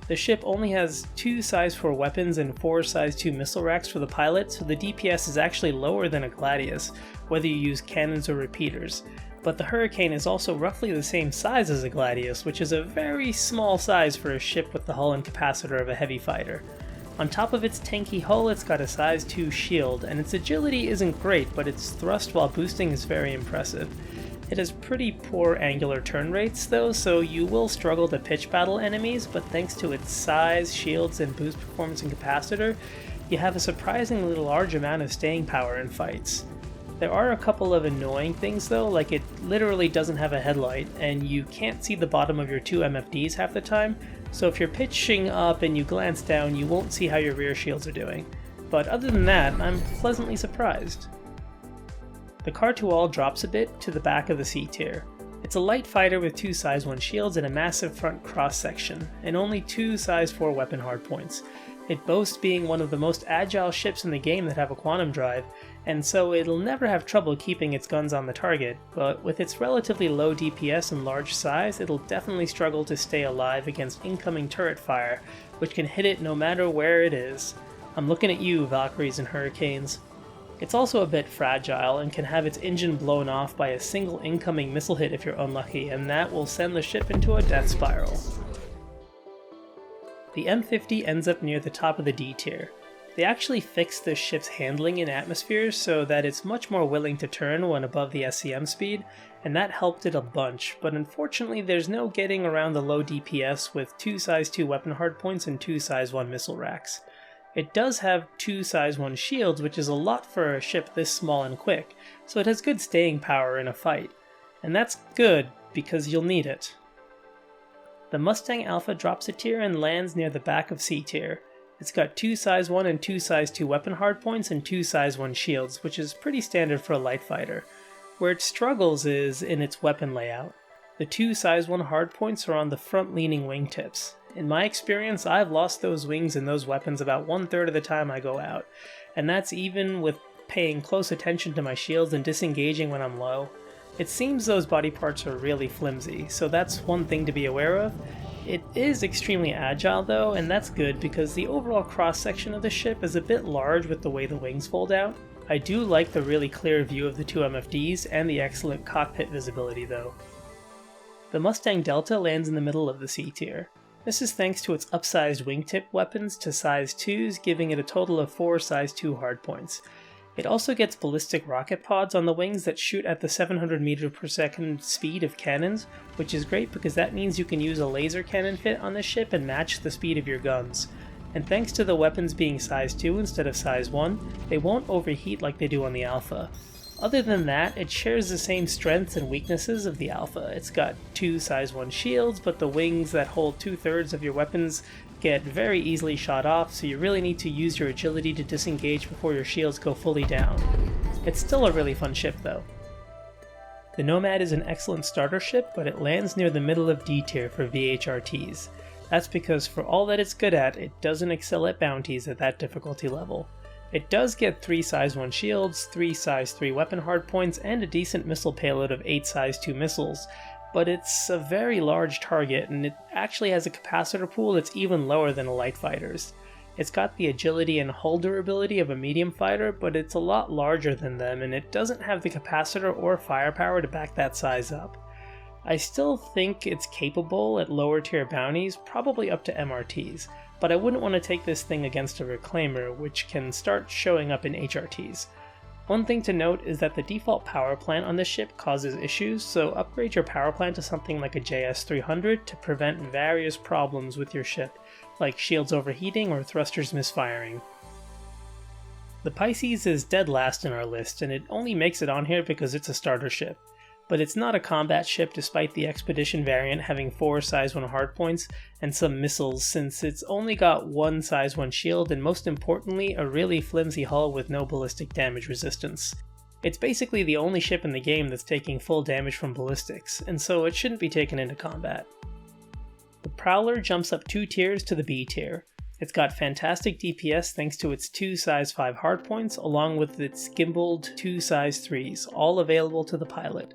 Speaker 1: The ship only has 2 size 4 weapons and 4 size 2 missile racks for the pilot, so the DPS is actually lower than a Gladius, whether you use cannons or repeaters. But the Hurricane is also roughly the same size as a Gladius, which is a very small size for a ship with the hull and capacitor of a heavy fighter. On top of its tanky hull, it's got a size 2 shield, and its agility isn't great, but its thrust while boosting is very impressive. It has pretty poor angular turn rates though, so you will struggle to pitch battle enemies, but thanks to its size, shields, and boost performance and capacitor, you have a surprisingly large amount of staying power in fights. There are a couple of annoying things though, like it literally doesn't have a headlight, and you can't see the bottom of your 2 MFDs half the time, so if you're pitching up and you glance down, you won't see how your rear shields are doing. But other than that, I'm pleasantly surprised. The Khartu-al drops a bit to the back of the C tier. It's a light fighter with 2 size 1 shields and a massive front cross section, and only 2 size 4 weapon hardpoints. It boasts being one of the most agile ships in the game that have a quantum drive, and so it'll never have trouble keeping its guns on the target, but with its relatively low DPS and large size, it'll definitely struggle to stay alive against incoming turret fire, which can hit it no matter where it is. I'm looking at you, Valkyries and Hurricanes. It's also a bit fragile and can have its engine blown off by a single incoming missile hit if you're unlucky, and that will send the ship into a death spiral. The M50 ends up near the top of the D tier. They actually fixed the ship's handling in atmospheres so that it's much more willing to turn when above the SCM speed, and that helped it a bunch, but unfortunately there's no getting around the low DPS with 2 size 2 weapon hardpoints and 2 size 1 missile racks. It does have 2 size 1 shields, which is a lot for a ship this small and quick, so it has good staying power in a fight. And that's good, because you'll need it. The Mustang Alpha drops a tier and lands near the back of C tier. It's got 2 size 1 and 2 size 2 weapon hardpoints and 2 size 1 shields, which is pretty standard for a light fighter. Where it struggles is in its weapon layout. The 2 size 1 hardpoints are on the front-leaning wingtips. In my experience, I've lost those wings and those weapons about 1/3 of the time I go out, and that's even with paying close attention to my shields and disengaging when I'm low. It seems those body parts are really flimsy, so that's one thing to be aware of. It is extremely agile though, and that's good because the overall cross-section of the ship is a bit large with the way the wings fold out. I do like the really clear view of the 2 MFDs and the excellent cockpit visibility though. The Mustang Delta lands in the middle of the C tier. This is thanks to its upsized wingtip weapons to size 2s, giving it a total of 4 size 2 hardpoints. It also gets ballistic rocket pods on the wings that shoot at the 700 m/s speed of cannons, which is great because that means you can use a laser cannon fit on the ship and match the speed of your guns. And thanks to the weapons being size 2 instead of size 1, they won't overheat like they do on the Alpha. Other than that, it shares the same strengths and weaknesses of the Alpha. It's got 2 size 1 shields, but the wings that hold 2/3 of your weapons get very easily shot off, so you really need to use your agility to disengage before your shields go fully down. It's still a really fun ship though. The Nomad is an excellent starter ship, but it lands near the middle of D tier for VHRTs. That's because for all that it's good at, it doesn't excel at bounties at that difficulty level. It does get 3 size 1 shields, 3 size 3 weapon hardpoints, and a decent missile payload of 8 size 2 missiles, but it's a very large target, and it actually has a capacitor pool that's even lower than a light fighter's. It's got the agility and hull durability of a medium fighter, but it's a lot larger than them, and it doesn't have the capacitor or firepower to back that size up. I still think it's capable at lower tier bounties, probably up to MRTs, but I wouldn't want to take this thing against a reclaimer, which can start showing up in HRTs. One thing to note is that the default power plant on this ship causes issues, so upgrade your power plant to something like a JS300 to prevent various problems with your ship, like shields overheating or thrusters misfiring. The Pisces is dead last in our list, and it only makes it on here because it's a starter ship. But it's not a combat ship despite the Expedition variant having 4 size 1 hardpoints and some missiles, since it's only got 1 size 1 shield and most importantly a really flimsy hull with no ballistic damage resistance. It's basically the only ship in the game that's taking full damage from ballistics, and so it shouldn't be taken into combat. The Prowler jumps up 2 tiers to the B tier. It's got fantastic DPS thanks to its 2 size 5 hardpoints along with its gimbaled 2 size 3s, all available to the pilot.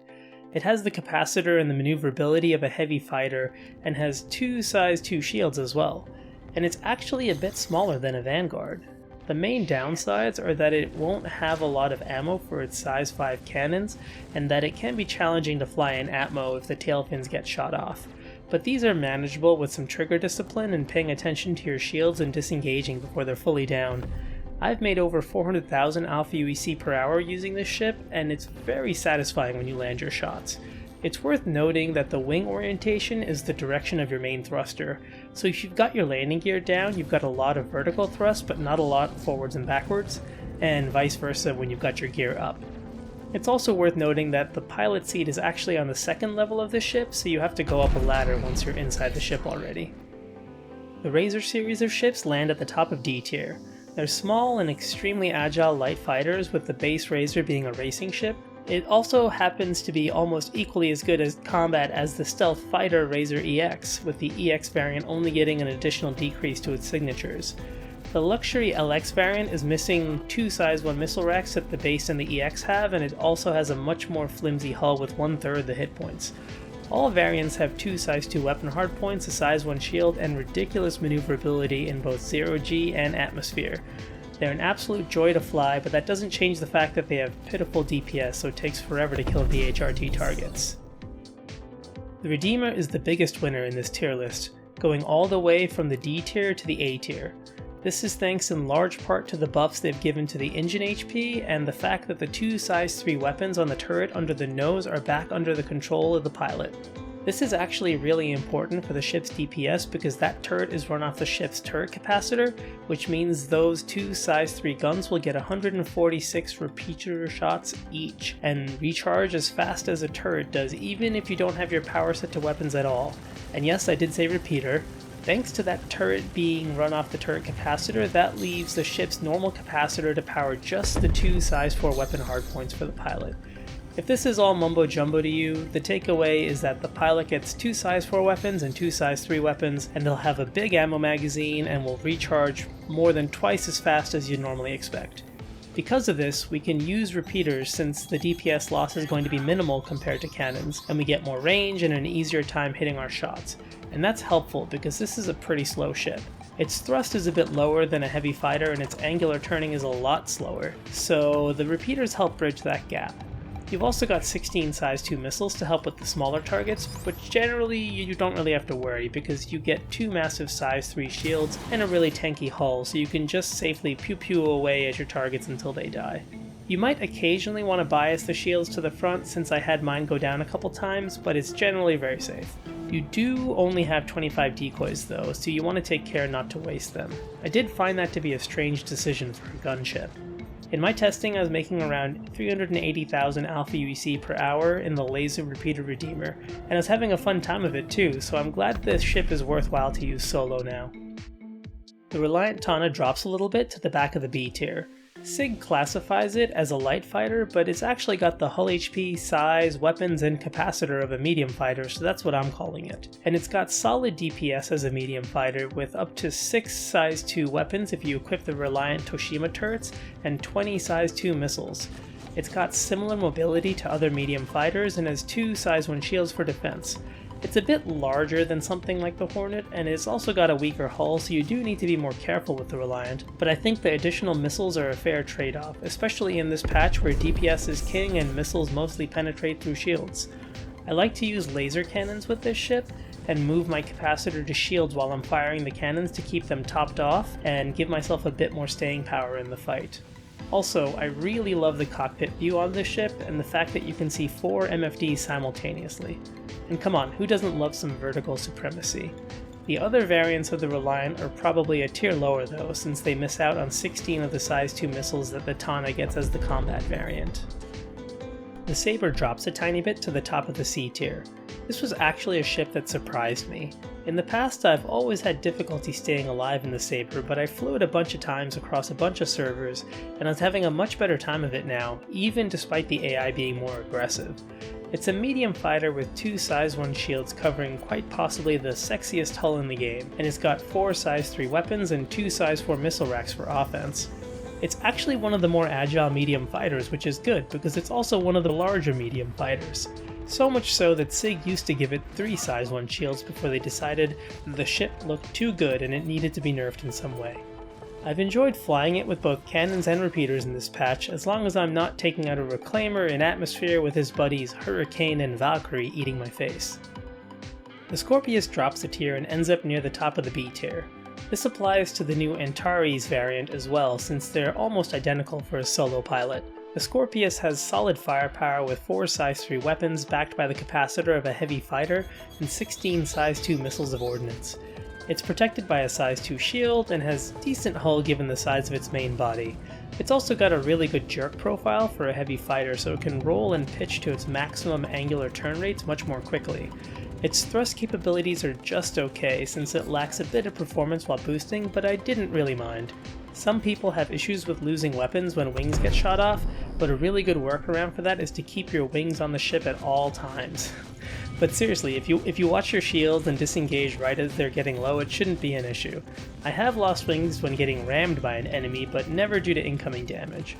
Speaker 1: It has the capacitor and the maneuverability of a heavy fighter, and has 2 size 2 shields as well, and it's actually a bit smaller than a Vanguard. The main downsides are that it won't have a lot of ammo for its size 5 cannons, and that it can be challenging to fly in atmo if the tail fins get shot off, but these are manageable with some trigger discipline and paying attention to your shields and disengaging before they're fully down. I've made over 400,000 Alpha UEC per hour using this ship, and it's very satisfying when you land your shots. It's worth noting that the wing orientation is the direction of your main thruster, so if you've got your landing gear down, you've got a lot of vertical thrust but not a lot forwards and backwards, and vice versa when you've got your gear up. It's also worth noting that the pilot seat is actually on the 2nd level of the ship, so you have to go up a ladder once you're inside the ship already. The Razor series of ships land at the top of D tier. They're small and extremely agile light fighters, with the base Razor being a racing ship. It also happens to be almost equally as good as combat as the stealth fighter Razor EX, with the EX variant only getting an additional decrease to its signatures. The Luxury LX variant is missing 2 size 1 missile racks that the base and the EX have, and it also has a much more flimsy hull with 1/3 the hit points. All variants have 2 size 2 weapon hardpoints, a size 1 shield, and ridiculous maneuverability in both 0G and atmosphere. They're an absolute joy to fly, but that doesn't change the fact that they have pitiful DPS, so it takes forever to kill VHRT targets. The Redeemer is the biggest winner in this tier list, going all the way from the D tier to the A tier. This is thanks in large part to the buffs they've given to the engine HP and the fact that the 2 size 3 weapons on the turret under the nose are back under the control of the pilot. This is actually really important for the ship's DPS because that turret is run off the ship's turret capacitor, which means those 2 size 3 guns will get 146 repeater shots each and recharge as fast as a turret does even if you don't have your power set to weapons at all. And yes, I did say repeater. Thanks to that turret being run off the turret capacitor, that leaves the ship's normal capacitor to power just the 2 size 4 weapon hardpoints for the pilot. If this is all mumbo jumbo to you, the takeaway is that the pilot gets 2 size 4 weapons and 2 size 3 weapons, and they'll have a big ammo magazine and will recharge more than twice as fast as you'd normally expect. Because of this, we can use repeaters since the DPS loss is going to be minimal compared to cannons, and we get more range and an easier time hitting our shots. And that's helpful because this is a pretty slow ship. Its thrust is a bit lower than a heavy fighter and its angular turning is a lot slower, so the repeaters help bridge that gap. You've also got 16 size 2 missiles to help with the smaller targets, but generally you don't really have to worry because you get 2 massive size 3 shields and a really tanky hull, so you can just safely pew pew away at your targets until they die. You might occasionally want to bias the shields to the front since I had mine go down a couple times, but it's generally very safe. You do only have 25 decoys though, so you want to take care not to waste them. I did find that to be a strange decision for a gunship. In my testing, I was making around 380,000 alpha UEC per hour in the laser repeater Redeemer, and I was having a fun time of it too, so I'm glad this ship is worthwhile to use solo now. The Reliant Tana drops a little bit to the back of the B tier. SIG classifies it as a light fighter, but it's actually got the hull HP, size, weapons, and capacitor of a medium fighter, so that's what I'm calling it. And it's got solid DPS as a medium fighter, with up to 6 size 2 weapons if you equip the Reliant Toshima turrets, and 20 size 2 missiles. It's got similar mobility to other medium fighters, and has 2 size 1 shields for defense. It's a bit larger than something like the Hornet, and it's also got a weaker hull, so you do need to be more careful with the Reliant, but I think the additional missiles are a fair trade-off, especially in this patch where DPS is king and missiles mostly penetrate through shields. I like to use laser cannons with this ship, and move my capacitor to shields while I'm firing the cannons to keep them topped off, and give myself a bit more staying power in the fight. Also, I really love the cockpit view on this ship, and the fact that you can see 4 MFDs simultaneously. And come on, who doesn't love some vertical supremacy? The other variants of the Reliant are probably a tier lower though, since they miss out on 16 of the size 2 missiles that the Tana gets as the combat variant. The Sabre drops a tiny bit to the top of the C tier. This was actually a ship that surprised me. In the past, I've always had difficulty staying alive in the Sabre, but I flew it a bunch of times across a bunch of servers, and I was having a much better time of it now, even despite the AI being more aggressive. It's a medium fighter with 2 size 1 shields covering quite possibly the sexiest hull in the game, and it's got 4 size 3 weapons and 2 size 4 missile racks for offense. It's actually one of the more agile medium fighters, which is good because it's also one of the larger medium fighters. So much so that SIG used to give it 3 size 1 shields before they decided that the ship looked too good and it needed to be nerfed in some way. I've enjoyed flying it with both cannons and repeaters in this patch, as long as I'm not taking out a Reclaimer in atmosphere with his buddies Hurricane and Valkyrie eating my face. The Scorpius drops a tier and ends up near the top of the B tier. This applies to the new Antares variant as well, since they're almost identical for a solo pilot. The Scorpius has solid firepower with 4 size 3 weapons backed by the capacitor of a heavy fighter and 16 size 2 missiles of ordnance. It's protected by a size 2 shield and has decent hull given the size of its main body. It's also got a really good jerk profile for a heavy fighter, so it can roll and pitch to its maximum angular turn rates much more quickly. Its thrust capabilities are just okay since it lacks a bit of performance while boosting, but I didn't really mind. Some people have issues with losing weapons when wings get shot off, but a really good workaround for that is to keep your wings on the ship at all times. But seriously, if you watch your shields and disengage right as they're getting low, it shouldn't be an issue. I have lost wings when getting rammed by an enemy, but never due to incoming damage.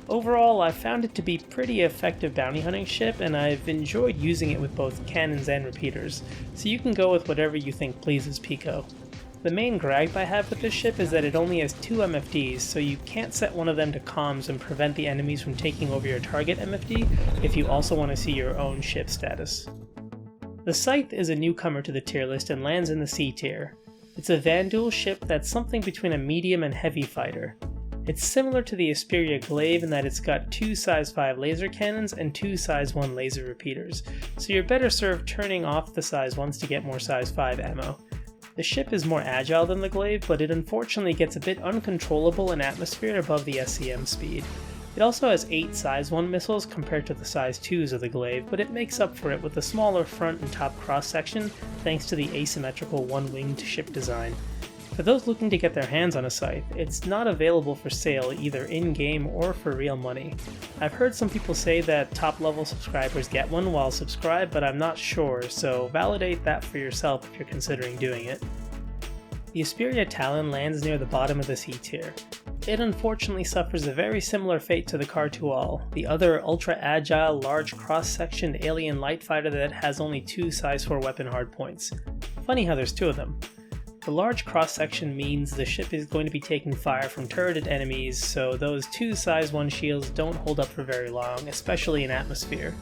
Speaker 1: Overall, I've found it to be pretty effective bounty hunting ship, and I've enjoyed using it with both cannons and repeaters, so you can go with whatever you think pleases Pico. The main gripe I have with this ship is that it only has 2 MFDs, so you can't set one of them to comms and prevent the enemies from taking over your target MFD if you also want to see your own ship status. The Scythe is a newcomer to the tier list and lands in the C tier. It's a Vanduul ship that's something between a medium and heavy fighter. It's similar to the Asperia Glaive in that it's got 2 size 5 laser cannons and 2 size 1 laser repeaters, so you're better served turning off the size 1s to get more size 5 ammo. The ship is more agile than the Glaive, but it unfortunately gets a bit uncontrollable in atmosphere above the SCM speed. It also has 8 size 1 missiles compared to the size 2s of the Glaive, but it makes up for it with a smaller front and top cross section thanks to the asymmetrical one-winged ship design. For those looking to get their hands on a Scythe, it's not available for sale either in-game or for real money. I've heard some people say that top-level subscribers get one while subscribed, but I'm not sure, so validate that for yourself if you're considering doing it. The Asperia Talon lands near the bottom of the C tier. It unfortunately suffers a very similar fate to the Khartu-al, the other ultra-agile, large cross-sectioned alien light fighter that has only 2 size 4 weapon hardpoints. Funny how there's 2 of them. The large cross-section means the ship is going to be taking fire from turreted enemies, so those 2 size 1 shields don't hold up for very long, especially in atmosphere.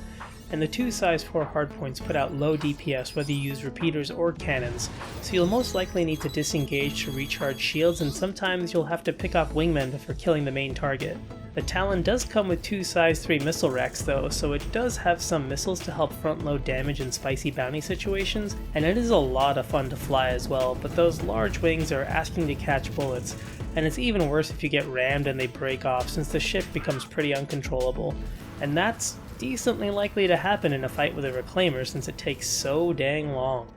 Speaker 1: And the 2 size 4 hardpoints put out low DPS whether you use repeaters or cannons, so you'll most likely need to disengage to recharge shields, and sometimes you'll have to pick off wingmen before killing the main target. The Talon does come with 2 size 3 missile racks though, so it does have some missiles to help front load damage in spicy bounty situations, and it is a lot of fun to fly as well, but those large wings are asking to catch bullets, and it's even worse if you get rammed and they break off since the ship becomes pretty uncontrollable, and that's decently likely to happen in a fight with a Reclaimer since it takes so dang long.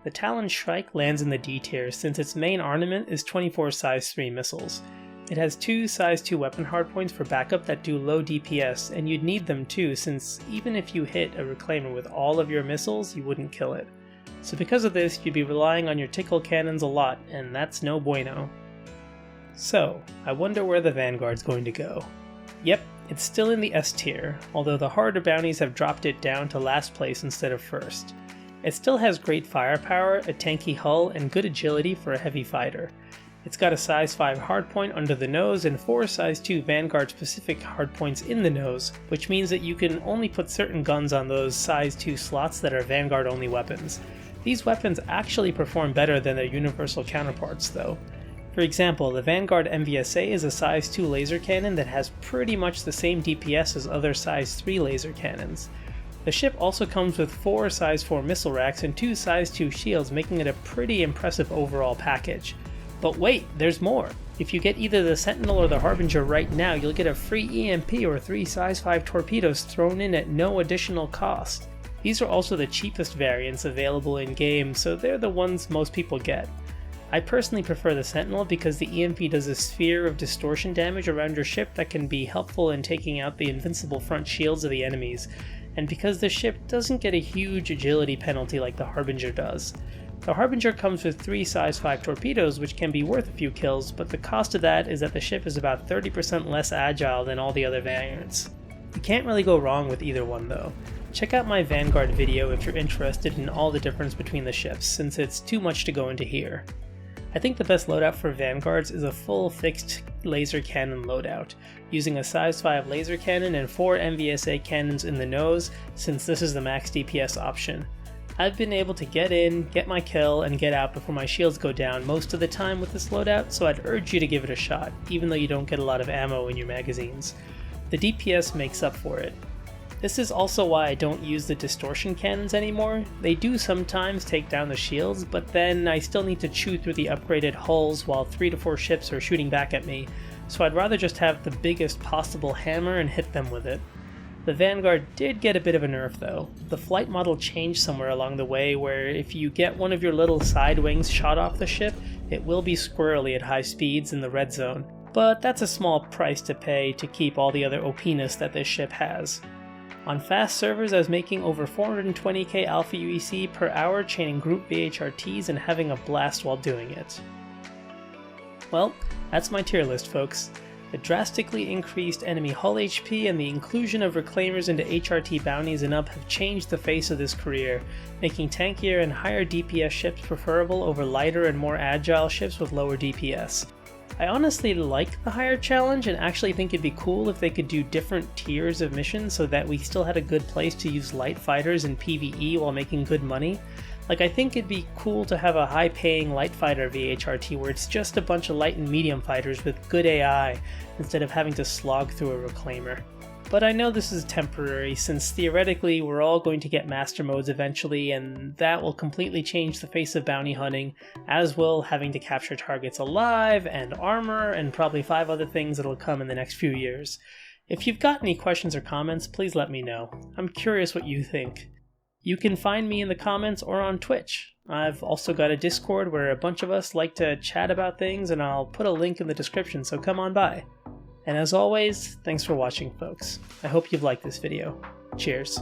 Speaker 1: The Talon Shrike lands in the D tier since its main armament is 24 size 3 missiles. It has 2 size 2 weapon hardpoints for backup that do low DPS, and you'd need them too since even if you hit a Reclaimer with all of your missiles, you wouldn't kill it. So because of this, you'd be relying on your tickle cannons a lot, and that's no bueno. So, I wonder where the Vanguard's going to go. Yep, it's still in the S tier, although the harder bounties have dropped it down to last place instead of first. It still has great firepower, a tanky hull, and good agility for a heavy fighter. It's got a size 5 hardpoint under the nose and 4 size 2 Vanguard specific hardpoints in the nose, which means that you can only put certain guns on those size 2 slots that are Vanguard only weapons. These weapons actually perform better than their universal counterparts though. For example, the Vanguard MVSA is a size 2 laser cannon that has pretty much the same DPS as other size 3 laser cannons. The ship also comes with 4 size 4 missile racks and 2 size 2 shields, making it a pretty impressive overall package. But wait, there's more! If you get either the Sentinel or the Harbinger right now, you'll get a free EMP or 3 size 5 torpedoes thrown in at no additional cost. These are also the cheapest variants available in-game, so they're the ones most people get. I personally prefer the Sentinel because the EMP does a sphere of distortion damage around your ship that can be helpful in taking out the invincible front shields of the enemies, and because the ship doesn't get a huge agility penalty like the Harbinger does. The Harbinger comes with 3 size 5 torpedoes, which can be worth a few kills, but the cost of that is that the ship is about 30% less agile than all the other variants. You can't really go wrong with either one though. Check out my Vanguard video if you're interested in all the difference between the ships, since it's too much to go into here. I think the best loadout for Vanguards is a full fixed laser cannon loadout, using a size 5 laser cannon and 4 MVSA cannons in the nose, since this is the max DPS option. I've been able to get in, get my kill, and get out before my shields go down most of the time with this loadout, so I'd urge you to give it a shot, even though you don't get a lot of ammo in your magazines. The DPS makes up for it. This is also why I don't use the distortion cannons anymore. They do sometimes take down the shields, but then I still need to chew through the upgraded hulls while 3 to 4 ships are shooting back at me, so I'd rather just have the biggest possible hammer and hit them with it. The Vanguard did get a bit of a nerf though. The flight model changed somewhere along the way where if you get one of your little side wings shot off the ship, it will be squirrely at high speeds in the red zone, but that's a small price to pay to keep all the other OP-ness that this ship has. On fast servers, I was making over 420k Alpha UEC per hour chaining group VHRTs and having a blast while doing it. Well, that's my tier list, folks. The drastically increased enemy hull HP and the inclusion of reclaimers into HRT bounties and up have changed the face of this career, making tankier and higher DPS ships preferable over lighter and more agile ships with lower DPS. I honestly like the higher challenge and actually think it'd be cool if they could do different tiers of missions so that we still had a good place to use light fighters in PvE while making good money. Like, I think it'd be cool to have a high-paying light fighter VHRT where it's just a bunch of light and medium fighters with good AI instead of having to slog through a reclaimer. But I know this is temporary, since theoretically we're all going to get master modes eventually, and that will completely change the face of bounty hunting, as will having to capture targets alive, and armor, and probably 5 other things that'll come in the next few years. If you've got any questions or comments, please let me know. I'm curious what you think. You can find me in the comments or on Twitch. I've also got a Discord where a bunch of us like to chat about things, and I'll put a link in the description, so come on by. And as always, thanks for watching, folks. I hope you've liked this video. Cheers.